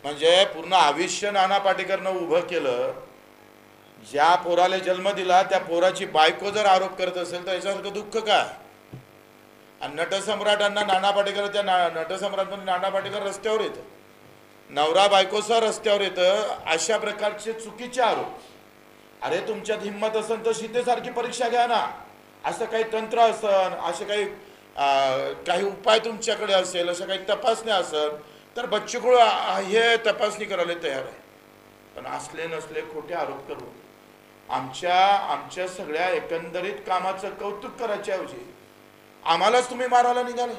म्हणजे पूर्ण आयुष्य नाना पाटेकरनं उभं केलं। ज्या पोराला जन्म दिला त्या पोराची बायको जर आरोप करत असेल तर याच्यासारखं दुःख काय? आणि नटसम्राटांना नाना पाटेकर, त्या नटसम्राटमध्ये नाना पाटेकर रस्त्यावर येतं, नवरा बायकोसह रस्त्यावर येतं, अशा प्रकारचे चुकीचे आरोप। अरे तुमच्यात हिंमत असेल तर सीतेसारखी परीक्षा घ्या ना, असं काही तंत्र असेल, असे काही उपाय तुमच्याकडे असेल, असं काही तपासण्या असेल तर बच्चू कडू हे तपासणी करायला तयार आहे। पण असले नसले खोटे आरोप करू आमच्या सगळ्या एकंदरीत कामाचं कौतुक करायच्या ऐवजी आम्हालाच तुम्ही मारायला निघाले।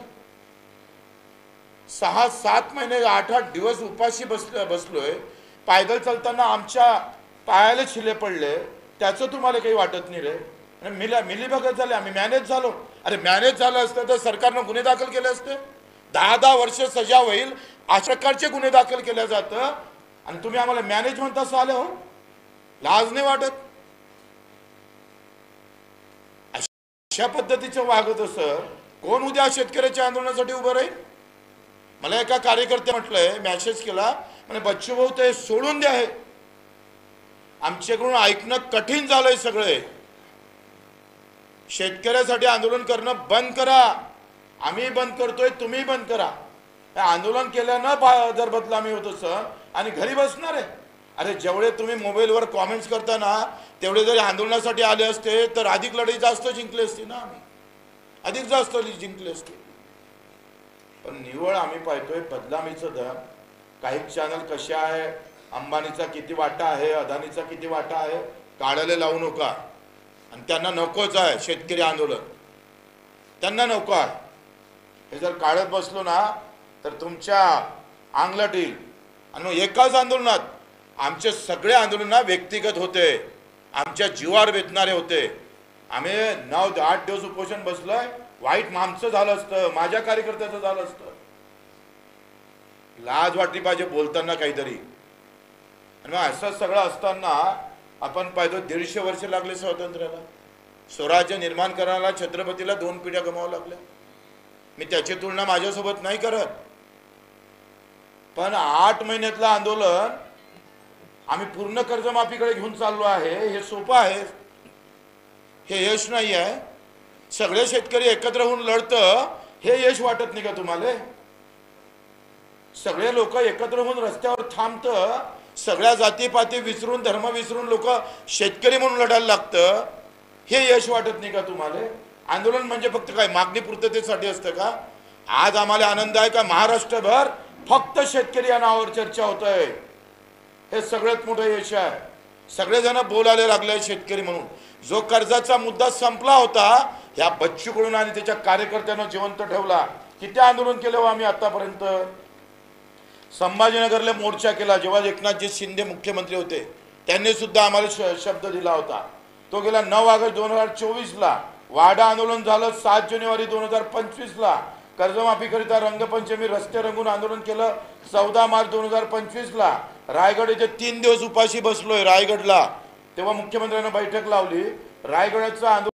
6-7 महिने 8-8 दिवस उपाशी बसलोय, पायदल चालताना आमच्या पायाला छिले पडले, त्याचं तुम्हाला काही वाटत नाही रे? मिली बघत झाले, आम्ही मॅनेज झालो। अरे मॅनेज झालं असतं तर सरकारनं गुन्हे दाखल केले असते, 10-10 वर्ष सजा होईल अशा प्रकारचे गुन्हे दाखल केले जातं, आणि तुम्ही आम्हाला मॅनेज म्हणता साले हो? लाज नाही वाटत? अशा पद्धतीचं वागत असं कोण उद्या शेतकऱ्याच्या आंदोलनासाठी उभं राहील? मला एका कार्यकर्ते म्हटलंय, मेसेज केला, म्हणजे बच्चू भाऊ ते सोडून द्या, हे आमच्याकडून ऐकणं कठीण झालंय, सगळे शेतकऱ्यासाठी आंदोलन करणं बंद करा, आम्ही बंद करतोय, तुम्ही बंद करा। आंदोलन केल्यानं जर बदनामी होत असेल आणि घरी बसणार आहे, अरे जेवढे तुम्ही मोबाईलवर कॉमेंट्स करता ना तेवढे जरी आंदोलनासाठी आले असते तर अधिक लढाई जास्त जिंकले असते ना, आम्ही अधिक जास्त जिंकले असते। पण निवळ आम्ही पाहतोय बदनामीचं दर। काही चॅनल कसे आहे, अंबानीचा किती वाटा आहे, अदानीचा किती वाटा आहे, काढायला लावू नका, आणि त्यांना नकोच आहे शेतकरी आंदोलन, त्यांना नको आहे। हे जर काढत बसलो ना तर तुमच्या अंगलट येईल। आणि एकाच आंदोलनात आमचे सगळे आंदोलन व्यक्तिगत होते, आमच्या जीवावर बेतणारे होते। आम्ही 9-8 दिवस उपोषण बसलोय, वाईट आमचं झालं असतं, माझ्या कार्यकर्त्याचं झालं असतं, लाज वाटली पाहिजे बोलताना काहीतरी। आणि मग असं सगळं असताना आपण पाहिजे 150 वर्ष लागले स्वातंत्र्याला, स्वराज्य निर्माण करायला छत्रपतीला 2 पिढ्या गमावं लागल्या। मी त्याची तुलना माझ्यासोबत नाही करत, पण 8 महिन्यातलं आंदोलन आम्ही पूर्ण कर्जमाफीकडे घेऊन चाललो आहे, हे सोपं आहे? हे यश नाही आहे? सगळे शेतकरी एकत्र होऊन लढतं, हे यश वाटत नाही का तुम्हाला? सगळे लोक एकत्र होऊन रस्त्यावर थांबतं, सगळ्या जातीपाती विसरून, धर्म विसरून लोक शेतकरी म्हणून लढायला लागतं, हे यश वाटत नाही का तुम्हाला? आंदोलन म्हणजे फक्त काय मागणी पूर्ततेसाठी असतं का? आज आम्हाला आनंद आहे का महाराष्ट्रभर फक्त शेतकरी या नावावर चर्चा होत आहे, हे सगळ्यात मोठं यश आहे। सगळेजण बोलायला लागले शेतकरी म्हणून। जो कर्जाचा मुद्दा संपला होता, ह्या बच्चू कडून आणि त्याच्या कार्यकर्त्यांना जिवंत ठेवला। किती आंदोलन केलं हो आम्ही आतापर्यंत? संभाजीनगरला मोर्चा केला, जेव्हा एकनाथजी शिंदे मुख्यमंत्री होते त्यांनी सुद्धा आम्हाला शब्द दिला होता, तो गेला 9 ऑगस्ट 2024ला। वाडा आंदोलन झालं 7 जानेवारी 2025ला। कर्जमाफीकरिता रंगपंचमी रस्ते रंगून आंदोलन केलं 14 मार्च 2025ला। रायगड येथे 3 दिवस उपाशी बसलोय रायगडला, तेव्हा मुख्यमंत्र्यांनी बैठक लावली, रायगडचं आंदोलन